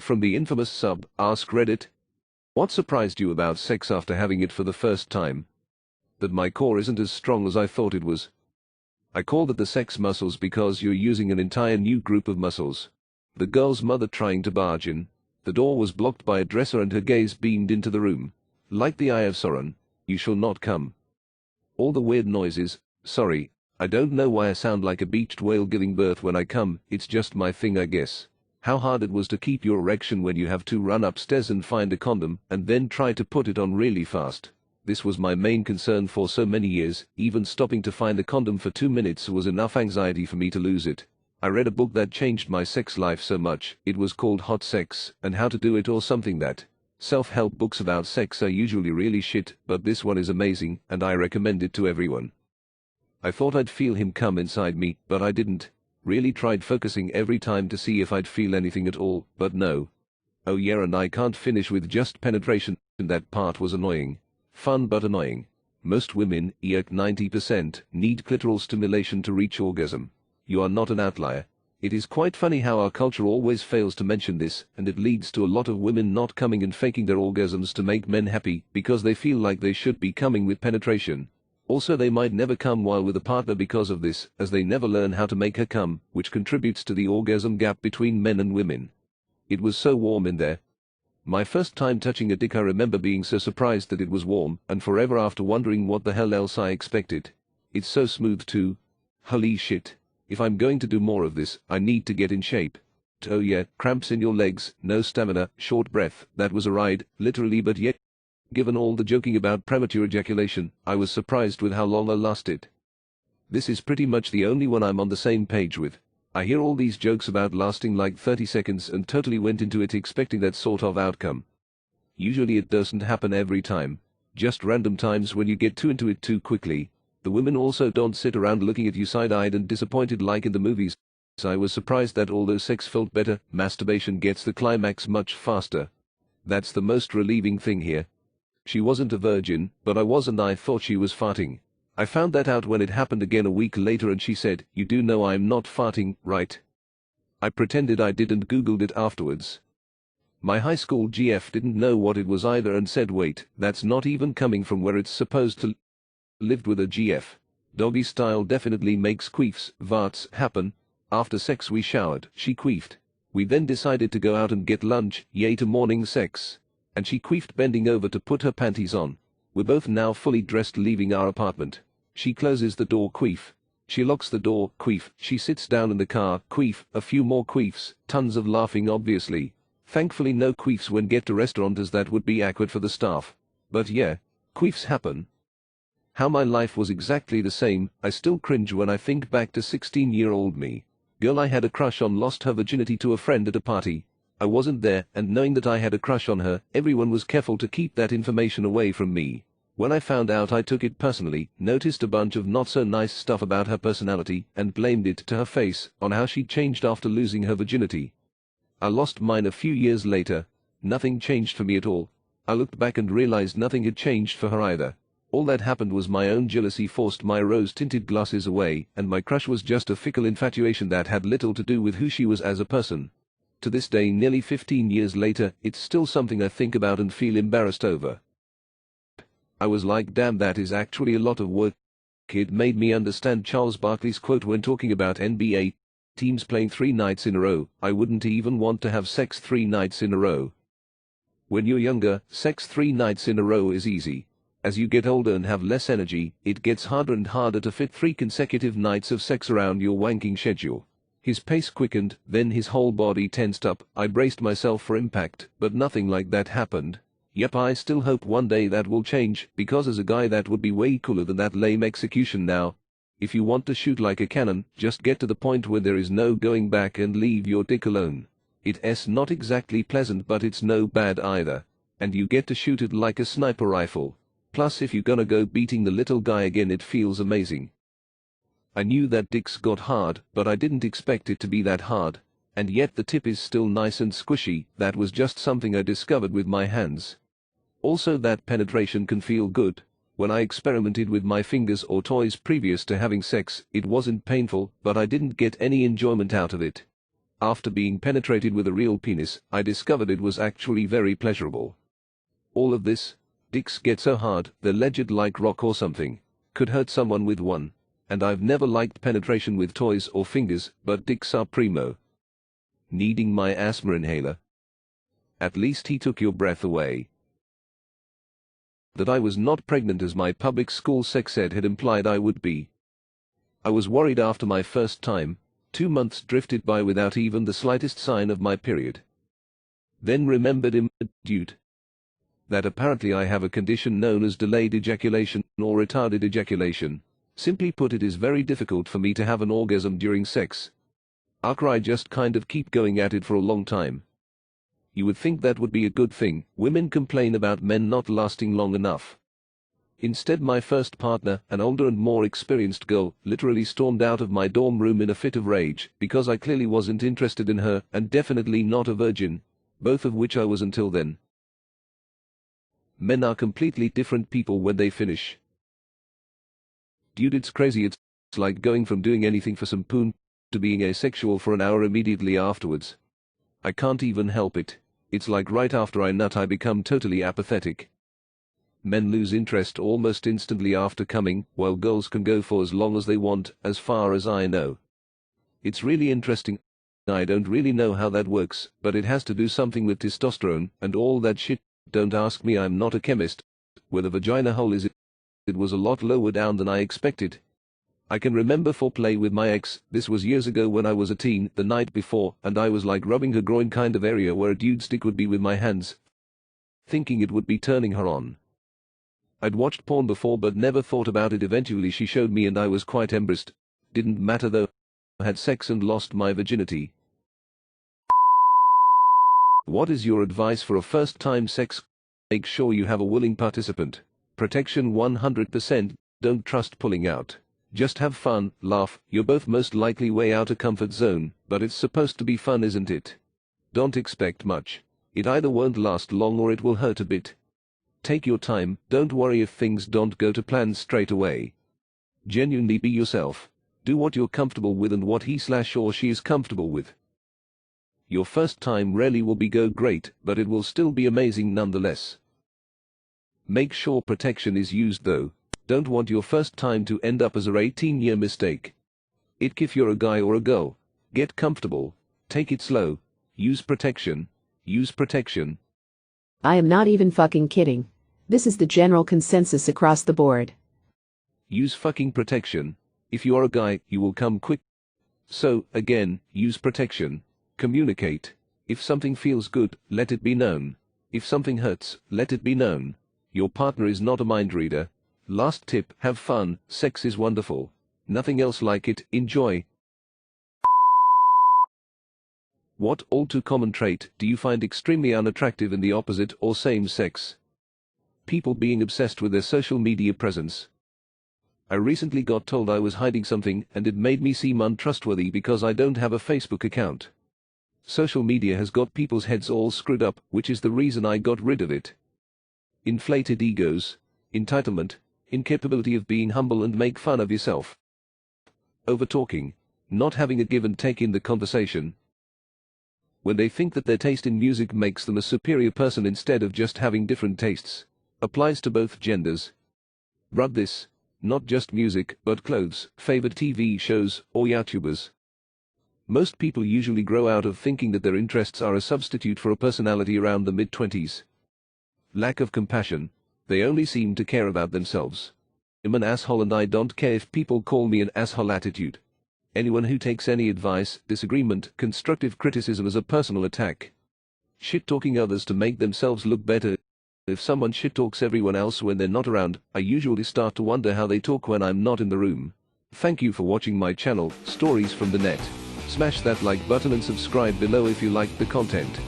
From the infamous sub, askreddit. What surprised you about sex after having it for the first time? That my core isn't as strong as I thought it was. I called it the sex muscles because you're using an entire new group of muscles. The girl's mother trying to barge in. The door was blocked by a dresser and her gaze beamed into the room. Like the Eye of Sauron, you shall not come. All the weird noises. Sorry, I don't know why I sound like a beached whale giving birth when I come, it's just my thing I guess. How hard it was to keep your erection when you have to run upstairs and find a condom and then try to put it on really fast. This was my main concern for so many years, even stopping to find a condom for 2 minutes was enough anxiety for me to lose it. I read a book that changed my sex life so much, it was called Hot Sex and How to Do It or something that. Self-help books about sex are usually really shit, but this one is amazing and I recommend it to everyone. I thought I'd feel him come inside me, but I didn't. Really tried focusing every time to see if I'd feel anything at all, but no. Oh yeah, and I can't finish with just penetration, and that part was annoying. Fun but annoying. Most women, 90%, need clitoral stimulation to reach orgasm. You are not an outlier. It is quite funny how our culture always fails to mention this, and it leads to a lot of women not coming and faking their orgasms to make men happy because they feel like they should be coming with penetration. Also, they might never come while with a partner because of this, as they never learn how to make her come, which contributes to the orgasm gap between men and women. It was so warm in there. My first time touching a dick, I remember being so surprised that it was warm, and forever after wondering what the hell else I expected. It's so smooth too. Holy shit. If I'm going to do more of this, I need to get in shape. Oh yeah, cramps in your legs, no stamina, short breath, that was a ride, literally, but yet. Given all the joking about premature ejaculation, I was surprised with how long I lasted. This is pretty much the only one I'm on the same page with. I hear all these jokes about lasting like 30 seconds and totally went into it expecting that sort of outcome. Usually it doesn't happen every time. Just random times when you get too into it too quickly. The women also don't sit around looking at you side-eyed and disappointed like in the movies. So I was surprised that although sex felt better, masturbation gets the climax much faster. That's the most relieving thing here. She wasn't a virgin, but I was, and I thought she was farting. I found that out when it happened again a week later and she said, "You do know I'm not farting, right?" I pretended I did and googled it afterwards. My high school GF didn't know what it was either and said, "Wait, that's not even coming from where it's supposed to." Lived with a GF. Doggy style definitely makes queefs, farts happen. After sex we showered, she queefed. We then decided to go out and get lunch, yay to morning sex. And she queefed bending over to put her panties on. We're both now fully dressed leaving our apartment. She closes the door, queef. She locks the door, queef. She sits down in the car, queef. A few more queefs, tons of laughing obviously. Thankfully no queefs when get to restaurant as that would be awkward for the staff. But yeah, queefs happen. How my life was exactly the same, I still cringe when I think back to 16-year-old me. Girl I had a crush on lost her virginity to a friend at a party. I wasn't there, and knowing that I had a crush on her, everyone was careful to keep that information away from me. When I found out, I took it personally, noticed a bunch of not so nice stuff about her personality, and blamed it to her face, on how she'd changed after losing her virginity. I lost mine a few years later. Nothing changed for me at all. I looked back and realized nothing had changed for her either. All that happened was my own jealousy forced my rose-tinted glasses away, and my crush was just a fickle infatuation that had little to do with who she was as a person. To this day, nearly 15 years later, it's still something I think about and feel embarrassed over. I was like, damn, that is actually a lot of work. It made me understand Charles Barkley's quote when talking about NBA teams playing 3 nights in a row. I wouldn't even want to have sex 3 nights in a row. When you're younger, sex 3 nights in a row is easy. As you get older and have less energy, it gets harder and harder to fit 3 consecutive nights of sex around your wanking schedule. His pace quickened, then his whole body tensed up. I braced myself for impact, but nothing like that happened. Yep, I still hope one day that will change, because as a guy that would be way cooler than that lame execution now. If you want to shoot like a cannon, just get to the point where there is no going back and leave your dick alone. It's not exactly pleasant, but it's no bad either. And you get to shoot it like a sniper rifle. Plus, if you're gonna go beating the little guy again, it feels amazing. I knew that dicks got hard, but I didn't expect it to be that hard. And yet the tip is still nice and squishy. That was just something I discovered with my hands. Also, that penetration can feel good. When I experimented with my fingers or toys previous to having sex, it wasn't painful, but I didn't get any enjoyment out of it. after being penetrated with a real penis, I discovered it was actually very pleasurable. All of this, dicks get so hard, they're legit like rock or something, could hurt someone with one, and I've never liked penetration with toys or fingers, but dicks are primo. Needing my asthma inhaler? At least he took your breath away. That I was not pregnant as my public school sex ed had implied I would be. I was worried after my first time. 2 months drifted by without even the slightest sign of my period. Then remembered immediately that apparently I have a condition known as delayed ejaculation or retarded ejaculation. Simply put, it is very difficult for me to have an orgasm during sex. I just kind of keep going at it for a long time. You would think that would be a good thing. Women complain about men not lasting long enough. Instead, my first partner, an older and more experienced girl, literally stormed out of my dorm room in a fit of rage, because I clearly wasn't interested in her, and definitely not a virgin, both of which I was until then. Men are completely different people when they finish. Dude, it's crazy. It's like going from doing anything for some poon to being asexual for an hour immediately afterwards. I can't even help it. It's like right after I nut I become totally apathetic. Men lose interest almost instantly after coming, while girls can go for as long as they want, as far as I know. It's really interesting. I don't really know how that works, but it has to do something with testosterone and all that shit. Don't ask me, I'm not a chemist. Where the vagina hole is, it was a lot lower down than I expected. I can remember foreplay with my ex, this was years ago when I was a teen, the night before, and I was like rubbing her groin kind of area where a dude's dick would be with my hands, thinking it would be turning her on. I'd watched porn before but never thought about it. Eventually she showed me and I was quite embarrassed. Didn't matter though. I had sex and lost my virginity. What is your advice for a first-time sex? Make sure you have a willing participant. Protection 100%, don't trust pulling out. Just have fun, laugh, you're both most likely way out of comfort zone, but it's supposed to be fun, isn't it? Don't expect much. It either won't last long or it will hurt a bit. Take your time, don't worry if things don't go to plan straight away. Genuinely be yourself. Do what you're comfortable with and what he/or she is comfortable with. Your first time rarely will go great, but it will still be amazing nonetheless. Make sure protection is used though. Don't want your first time to end up as a 18-year mistake. If you're a guy or a girl, get comfortable, take it slow, use protection. I am not even fucking kidding. This is the general consensus across the board. Use fucking protection. If you are a guy, you will come quick. So, again, use protection. Communicate. If something feels good, let it be known. If something hurts, let it be known. Your partner is not a mind reader. Last tip, have fun, sex is wonderful. Nothing else like it, enjoy. What all too common trait do you find extremely unattractive in the opposite or same sex? People being obsessed with their social media presence. I recently got told I was hiding something and it made me seem untrustworthy because I don't have a Facebook account. Social media has got people's heads all screwed up, which is the reason I got rid of it. Inflated egos, entitlement, incapability of being humble and make fun of yourself. Over-talking, not having a give and take in the conversation. When they think that their taste in music makes them a superior person instead of just having different tastes. Applies to both genders. Rub this, not just music, but clothes, favorite TV shows, or YouTubers. Most people usually grow out of thinking that their interests are a substitute for a personality around the mid-20s. Lack of compassion. They only seem to care about themselves. I'm an asshole and I don't care if people call me an asshole attitude. Anyone who takes any advice, disagreement, constructive criticism as a personal attack. Shit-talking others to make themselves look better. If someone shit-talks everyone else when they're not around, I usually start to wonder how they talk when I'm not in the room. Thank you for watching my channel, Stories from the Net. Smash that like button and subscribe below if you liked the content.